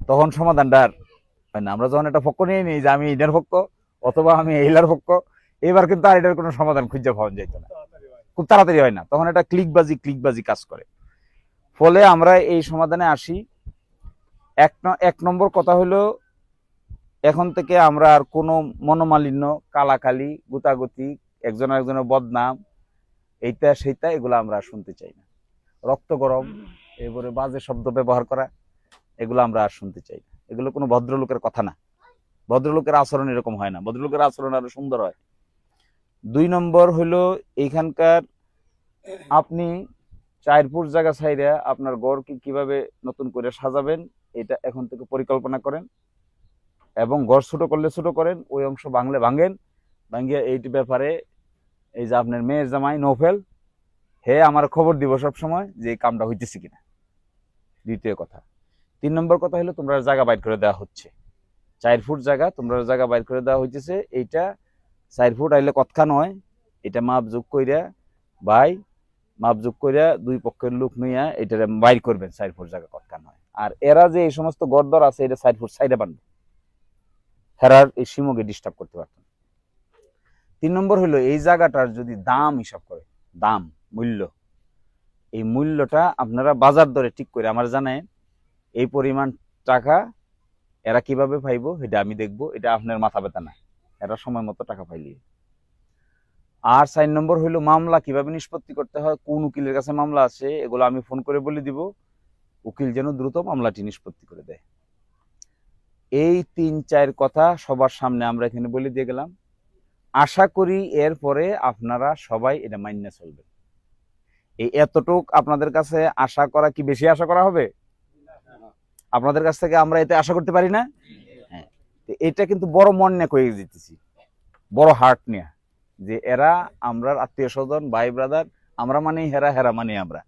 তখন সমাধানটা আর হয় না। আমরা যখন একটা পক্ষ নিয়ে নিই যে আমি এটার পক্ষ অথবা আমি এইলার পক্ষ, এবার কিন্তু আর এটার কোনো সমাধান খুঁজে পাওয়া যেত না, খুব তাড়াতাড়ি হয় না, তখন এটা ক্লিকবাজি কাজ করে। ফলে আমরা এই সমাধানে আসি। এক নম্বর কথা হলো, এখন থেকে আমরা আর কোনো মনোমালিন্য, কালাকালি, গুতাগুতি, একজন আরেকজনের বদনাম, এইটা সেইটা এগুলো আমরা শুনতে চাই না। রক্ত গরম, এবারে বাজে শব্দ ব্যবহার করা, এগুলো আমরা আর শুনতে চাই না। এগুলো কোনো ভদ্রলোকের কথা না। ভদ্রলোকের আচরণ এরকম হয় না, ভদ্রলোকের আচরণ আরো সুন্দর হয়। 2 নম্বর হলো, এইখানকার আপনি 4 ফুট জায়গা ছাইরা আপনার ঘরকে কিভাবে নতুন করে সাজাবেন, এটা এখন থেকে পরিকল্পনা করেন। এবং ঘর ছোট করলে ছোট করেন, ওই অংশ ভাঙলে ভাঙেন, ভাঙিয়ে এইটি ব্যাপারে এই যে আপনার মেয়ের জামাই নৌফেল, হে আমার খবর দিব সব সময় যে এই কামটা হইতেছে কিনা। দ্বিতীয় কথা। 3 নম্বর কথা হলো, তোমরা জায়গা বাইর করে দেওয়া হচ্ছে 4 ফুট জায়গা, তোমরা জায়গা বাইর করে দেওয়া হইতেছে। এইটা 4 ফুট আইলে কথা নয়, এটা মাপ যোগ কইরা ভাই, মাপ যোগ কইরা 2 পক্ষের লোক নিয়ে এটা বাইর করবেন। 4 ফুট জায়গা কথা নয়। আর এরা যে এই সমস্ত গড়দর আছে, এটা 4 ফুট সাইডে বানবে, হেরার এই সীমকে ডিস্টার্ব করতে পারত না। 3 নম্বর হলো, এই জায়গাটার যদি দাম হিসাব করে, দাম মূল্য, এই মূল্যটা আপনারা বাজার দরে ঠিক করে আমার জানেন এই পরিমাণ টাকা এরা কিভাবে পাইবো এটা আমি দেখবো, এটা আপনার মাথা ব্যথা না, এরা সময় মতো টাকা পাইলি। আর 4 নম্বর হইলো, মামলা কিভাবে নিষ্পত্তি করতে হয়, কোন উকিলের কাছে মামলা আছে, এগুলো আমি ফোন করে বলে দিব, উকিল যেন দ্রুত মামলাটি নিষ্পত্তি করে দেয়। এই 3-4 কথা সবার সামনে আমরা এখানে বলে দিয়ে গেলাম। আশা করি এরপরে আপনারা সবাই এটা মাইনে চলবেন। এই এতটুক আপনাদের কাছে আশা করা কি বেশি আশা করা হবে? আপনাদের কাছ থেকে আমরা এতে আশা করতে পারি না? হ্যাঁ, এটা কিন্তু বড় মন নিয়ে কয়ে যেতেছি, বড় হার্ট নিয়ে, যে এরা আমরা আত্মীয় স্বজন, ভাই ব্রাদার, আমরা মানে হেরা, হেরা মানে আমরা,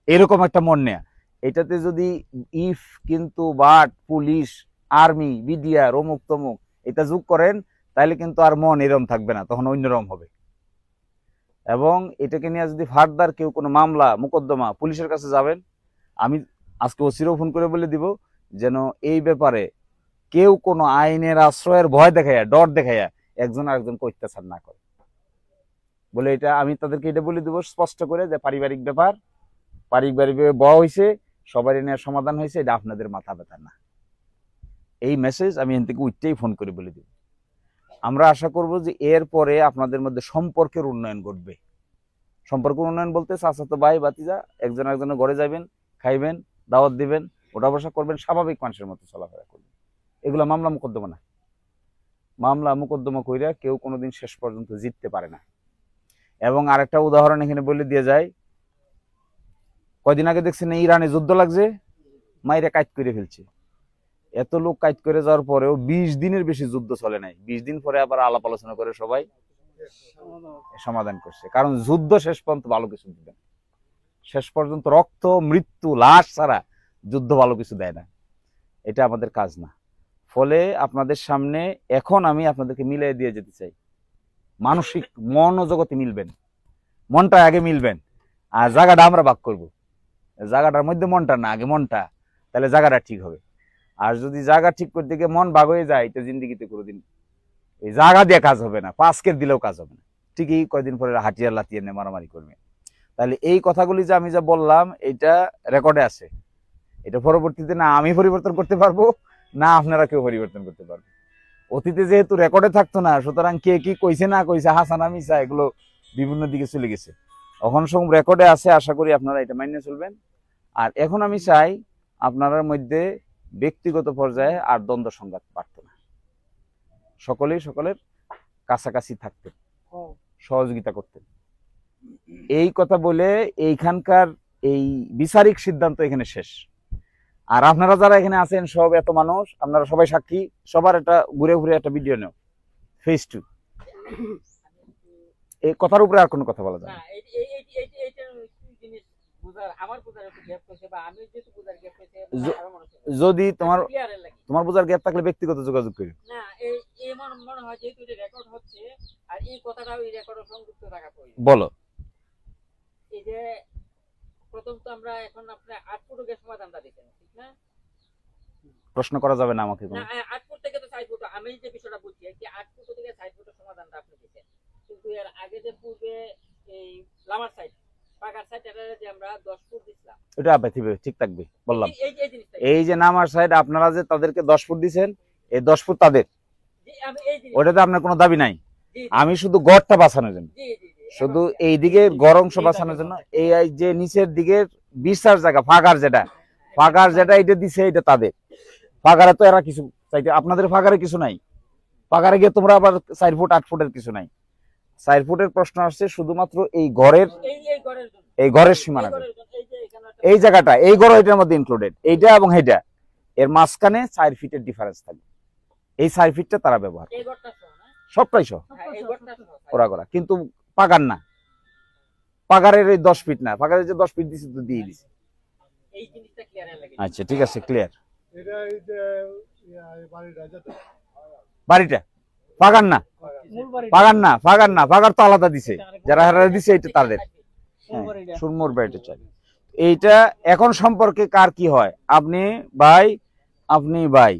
এরকম একটা মন নেয়া। এটাতে যদি ইফ, কিন্তু, বাট, পুলিশ, আর্মি, বিডিআর, অমুক তমুক এটা যোগ করেন, তাহলে কিন্তু আর মন এরকম থাকবে না, তখন অন্যরকম হবে। এবং এটাকে নিয়ে যদি ফার্দার কেউ কোনো মামলা মোকদ্দমা পুলিশের কাছে যাবেন, আমি আজকে ওসিরও ফোন করে বলে দিব যেন এই ব্যাপারে কেউ কোনো আইনের আশ্রয়ের ভয় দেখাইয়া, ডর দেখাইয়া একজন আরেকজনকে অত্যাচার না করে বলে, এটা আমি তাদেরকে এটা বলে দেবো স্পষ্ট করে, যে পারিবারিক ব্যাপার, পারিবারিকভাবে বড় হয়েছে, সবারই নিয়ে সমাধান হয়েছে, এটা আপনাদের মাথা ব্যথা না। এই মেসেজ আমি এখান থেকে উঠতেই ফোন করে বলে দিব। আমরা আশা করব যে এরপরে আপনাদের মধ্যে সম্পর্কের উন্নয়ন ঘটবে। সম্পর্কের উন্নয়ন বলতে চাচাতো ভাই ভাতিজা একজন একজনের ঘরে যাবেন, খাইবেন, দাওয়াত দিবেন, ওঠা বসা করবেন, স্বাভাবিক মানুষের মতো চলাফেরা করবেন। এগুলো মামলা মোকদ্দমা না। মামলা মোকদ্দমা কইরা কেউ কোনোদিন শেষ পর্যন্ত জিততে পারে না। এবং আরেকটা উদাহরণ এখানে বলে দিয়ে যায়, কয়দিন আগে দেখছেন ইরানে যুদ্ধ লাগছে, মাইরা কাজ করে ফেলছে। এত লোক কাজ করে যাওয়ার পরেও 20 দিনের বেশি যুদ্ধ চলে নাই। 20 দিন পরে আবার আলাপ আলোচনা করে সবাই সমাধান করছে। কারণ যুদ্ধ শেষ পর্যন্ত ভালো কিছু দিবে না। শেষ পর্যন্ত রক্ত, মৃত্যু, লাশ ছাড়া যুদ্ধ ভালো কিছু দেয় না। এটা আমাদের কাজ না। ফলে আপনাদের সামনে এখন আমি আপনাদেরকে মিলিয়ে দিয়ে যেতে চাই, মানসিক মন ও জগতে মিলবেন, মনটা আগে মিলবেন, আর জায়গাটা আমরা ভাগ করব। জায়গাটার মধ্যে মনটা না, আগে মনটা, তাহলে জায়গাটা ঠিক হবে। আর যদি জায়গা ঠিক করতে গিয়ে মন ভাগ হয়ে যায়, তো জিন্দিগিতে কোনোদিন এই জায়গা দিয়ে কাজ হবে না, পাঁচকের দিলেও কাজ হবে না। ঠিকই কয়দিন পরে হাতিয়ার লাতিয়ে নিয়ে মারামারি করবে। তাহলে এই কথাগুলি যে আমি যা বললাম, এটা রেকর্ডে আছে। এটা পরবর্তীতে না আমি পরিবর্তন করতে পারবো, না আপনারা কেউ পরিবর্তন করতে পারবে। অতীতে যেহেতু রেকর্ডে থাকতো না, সুতরাং কে কি কইছে না কইছে, হাসানা মিসা, এগুলো বিভিন্ন দিকে চলে গেছে। এখন সব রেকর্ডে আছে, আশা করি আপনারা এটা মাইনে চলবেন। আর এখন আমি চাই আপনাদের মধ্যে ব্যক্তিগত পর্যায়ে আর দ্বন্দ্ব সংঘাত বাড়তো না, সকলেই সকলের কাছাকাছি থাকতেন, সহযোগিতা করতেন। এই কথা বলে এইখানকার এই বিচারিক সিদ্ধান্ত এখানে শেষ। আর আপনারা যারা এখানে আছেন সব এত মানুষ, আপনারা সবাই সাক্ষী, সবার একটা ঘুরে ঘুরে একটা ভিডিও নেও, ফেস টু। এই কথার উপরে আর কোনো কথা বলা যায় না। যদি তোমার বোঝার গ্যাপ থাকলে ব্যক্তিগত যোগাযোগ করি। বলো। প্রথম তো আমরা এখন আপনার 8 ফুট গ্যাস সমাধানটা দিচ্ছেন, ঠিক না? প্রশ্ন করা যাবে না আমাকে কোনো। না 8 ফুট থেকে তো 4 ফুট, আমি যে বিষয়টা বলছি যে 8 ফুট থেকে 4 ফুটের সমাধানটা আপনি দিয়েছেন, কিন্তু এর আগে যে পূর্বে এই লামার সাইড পাকার সাইড এটা যে আমরা 10 ফুট দিছিলাম, এটা ঠিক থাকবে বললাম। এই জিনিসটা এই যে নামার সাইড আপনারা যে তাদেরকে 10 ফুট দিবেন, এই 10 ফুট তাদের, আমি এই জিনিস ওটাতে আপনার কোনো দাবি নাই। জি আমি শুধু গড়টা বাঁচানোর জন্য, জি জি শুধু এই দিকের গড় অংশ বাঁচানোর জন্য, এই যে নিচের দিকের বিশ্বাস জায়গা ফাঁকার যেটা এটা দিছে, এটা তাদের ফাঁকারে তো এরা কিছু চাইতে, আপনাদের ফাঁকারে কিছু নাই। ফাঁকারে গিয়ে তোমরা আবার 4 ফুট 8 ফুটের কিছু নাই। 4 ফুটের প্রশ্ন আসছে শুধুমাত্র এই ঘরের, এই ঘরের সীমানা, এই জায়গাটা, এই ঘর এটার মধ্যে ইনক্লুডেড, এইটা এবং এইটা, এর মাঝখানে 4 ফিটের ডিফারেন্স থাকবে। এই 4 ফিটটা তারা ব্যবহার করে, সবটাই সহ ওরা করা, কিন্তু পাগার না, পাগারের এই 10 ফিট না, পাগারের যে 10 ফিট দিছে তো দিয়ে দিছে। আচ্ছা ঠিক আছে, ক্লিয়ার। বাড়িটা পাগার না, পাগার তো আলাদা দিছে, যারা হারা দিছে এটা তাদের। সুরমুর বাড়িটা চাই। এইটা এখন সম্পর্কে কার কি হয়, আপনি ভাই, আপনি ভাই,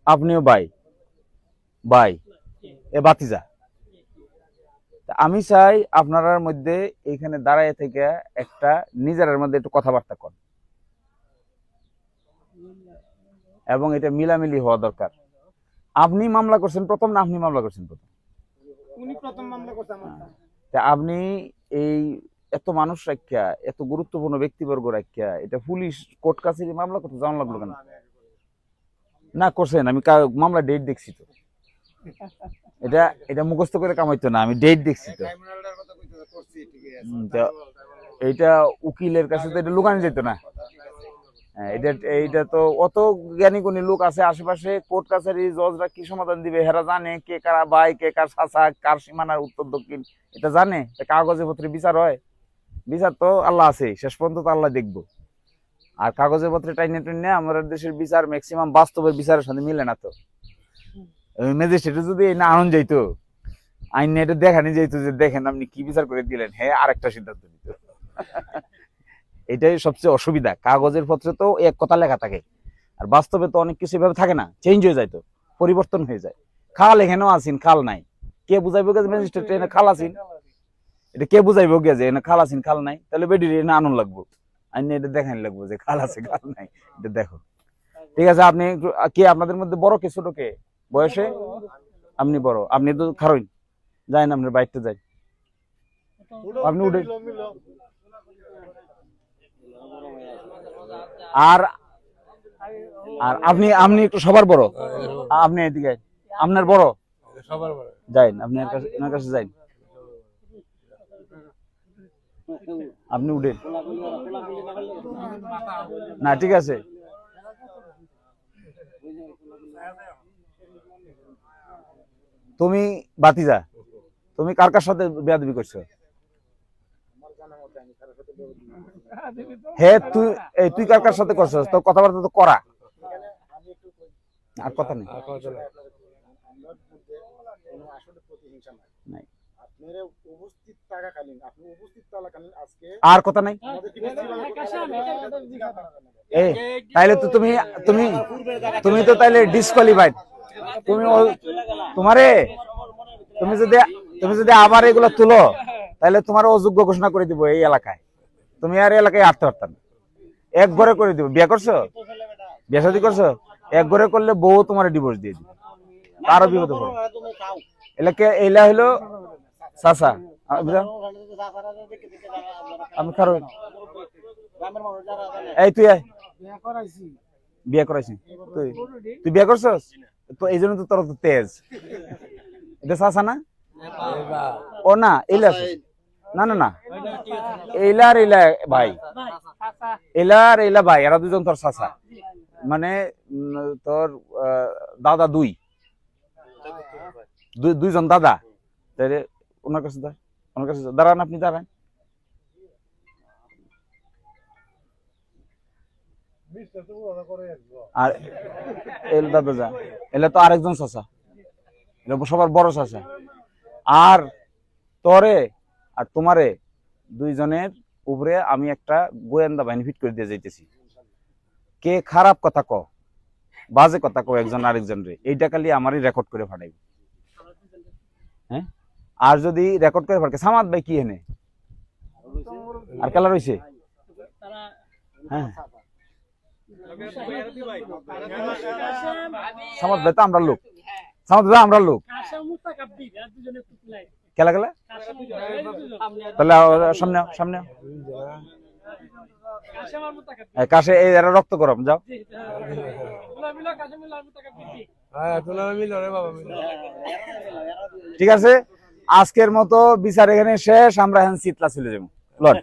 আপনিও ভাই, ভাই এ বাতিজা। আমি চাই আপনার মধ্যে এখানে দাঁড়ায় থেকে একটা নিজের মধ্যে একটু কথাবার্তা কর, এবং এটা মিলামিলি হওয়া দরকার। আপনি মামলা করছেন প্রথম না আপনি মামলা করছেন প্রথম? উনি প্রথম মামলা করছেন। আপনি এই এত মানুষ রাখিয়া, এত গুরুত্বপূর্ণ ব্যক্তিবর্গ রাখিয়া, এটা পুলিশ কোর্ট কাছারি মামলা করতে জানা লাগলো কেন? না করছেন, আমি মামলা ডেট দেখছি তো, এটা মুখস্থ করে কামাইতো না, আমি ডেট দেখছি তো। এইটা উকিলের কাছে তো এটা লুকানো যেত না। এইটা তো অত জ্ঞানী গুণী লোক আছে আশেপাশে, কোর্ট কাছারি জজরা কি সমাধান দিবে হেরা জানে, কে কারা ভাই, কে কার চাচা, কার সীমানার উত্তর দক্ষিণ এটা জানে। কাগজে পত্রে বিচার হয়, বিচার তো আল্লাহ আছে, শেষ পর্যন্ত তো আল্লাহ দেখবো। আর কাগজে পত্রে টাইনে টাইনে আমাদের দেশের বিচার ম্যাক্সিমাম বাস্তবের বিচারের সাথে মিলে না। তো ম্যাজিস্ট্রেট যদি না আনন্দ যাইতো, আইন এটা দেখানি যাইতো যে দেখেন আপনি কি বিচার করে দিলেন, হ্যাঁ আরেকটা সিদ্ধান্ত নিত। এটাই সবচেয়ে অসুবিধা, কাগজের পত্রে তো এক কথা লেখা থাকে, আর বাস্তবে তো অনেক কিছু এভাবে থাকে না, চেঞ্জ হয়ে যায়, তো পরিবর্তন হয়ে যায়। খাল এখানেও আসিন, খাল নাই, কে বুঝাইবো গে ম্যাজিস্ট্রেট এনে খাল আসিন, এটা কে বুঝাইবো গে যে এনে খাল আসিন খাল নাই? তাহলে বেডির এনে আনন্দ লাগবো, আইন এটা দেখানি লাগবো যে খাল আছে খাল নাই, এটা দেখো। ঠিক আছে, আপনি কে আপনাদের মধ্যে বড় কে ছোট কে বয়সে? আপনি বড়, আপনি তো খারইন, যাই না আপনার বাইকটা যাই, আপনি উঠে। আর আর আপনি আপনি একটু সবার বড়, আপনি এদিকে আপনার বড় যাই, আপনি ওনার কাছে যাই, আপনি উঠেন না, ঠিক আছে। তুমি বাতিজা, তুমি কার কার সাথে বেয়াদবি করছো? হ্যাঁ তুই কার কার সাথে করছো? তোর কথাবার্তা তো করা, আর কথা নেই। আর কথা নাই, তাইলে তো তুমি তো তাইলে ডিসকোয়ালিফাইড। তুমি যদি আবার এগুলো তুলো, তাহলে তোমার অযোগ্য ঘোষণা করে দিব এই এলাকায়, তুমি আর এলাকায় আসতে পারতাম না, এক ঘরে করে দিব। বিয়ে করছো, বিয়ে শাদী করছো, এক ঘরে করলে বউ তোমার ডিভোর্স দিয়ে দিবে, আরো বিপদ হবে। এলা হলো চাচা, আমি কারো এই তুই বিয়ে করাইছি, তুই বিয়ে করছস তো, এই জন্য তো তোর তো তেজ। এটা চাচা না? ও না, এলা না না না, এলা আর এলা ভাই, এলা আর এলা ভাই, এরা দুজন তোর চাচা, মানে তোর দাদা দুইজন দাদা। তাইলে ওনার কাছে দাঁড়ান, আপনি দাঁড়ান। আর এল দাদা যা, এলে তো আরেকজন চাচা, এটা সবার বড় চাচা। আর তোরে আর তোমারে দুইজনের উপরে আমি একটা গোয়েন্দা বাহিনী ফিট করে দিয়ে যাইতেছি। কে খারাপ কথা ক, বাজে কথা কো একজন আরেকজন রে, এইটা খালি আমারই রেকর্ড করে পাঠাইব। হ্যাঁ, আর যদি রেকর্ড করে পাঠায় সামাদ ভাই কি এনে আর কালার হইছে, হ্যাঁ সামাদ ভাই তো আমরা লোক, সামাদ ভাই আমরা লোক খেলা খেলা, তাহলে সামনে সামনে কাশে এই এরা রক্ত গরম যাও। ঠিক আছে, আজকের মতো বিচার এখানে শেষ, আমরা এখন শীতলা চলে যাবো। লর্ড